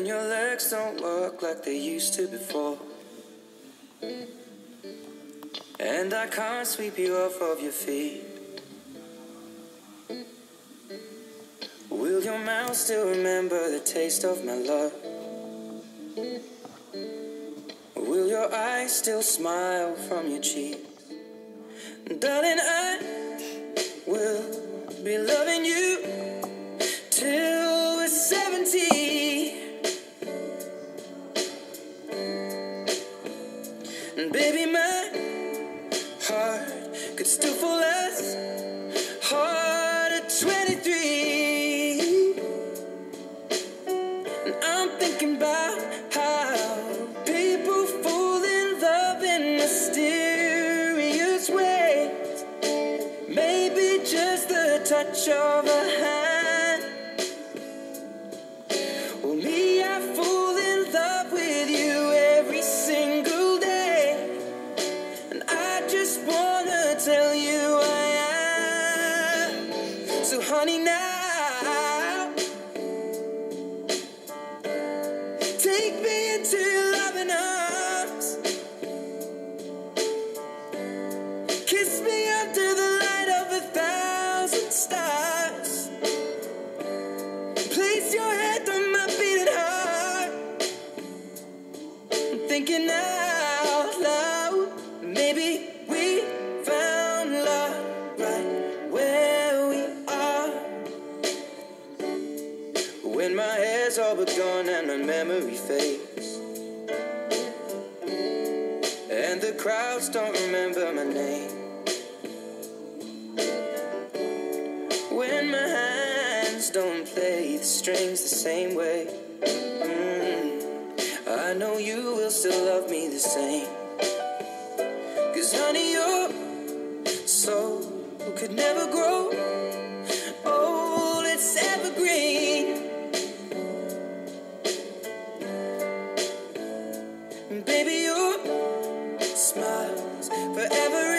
when your legs don't work like they used to before, and I can't sweep you off of your feet. Will your mouth still remember the taste of my love? Will your eyes still smile from your cheeks? Darling, I will be loving you till we're 70. And baby, my heart could still fall as hard at 23. And I'm thinking about how people fall in love in mysterious ways. Maybe just the touch of a hand. Well, me, I fall in love with you every single day, and I just wanna tell you I am. So honey, now take me into your loving arms. Kiss me under the light of 1,000 stars. Place your head on my beating heart. I'm thinking out loud, maybe we found love right where we are. When my hair's all but gone and my memory fades, and the crowds don't remember my name, when my hands don't play the strings the same way, I know you will still love me the same. 'Cause honey, your soul could never grow old, it's evergreen. And baby, your smile's forever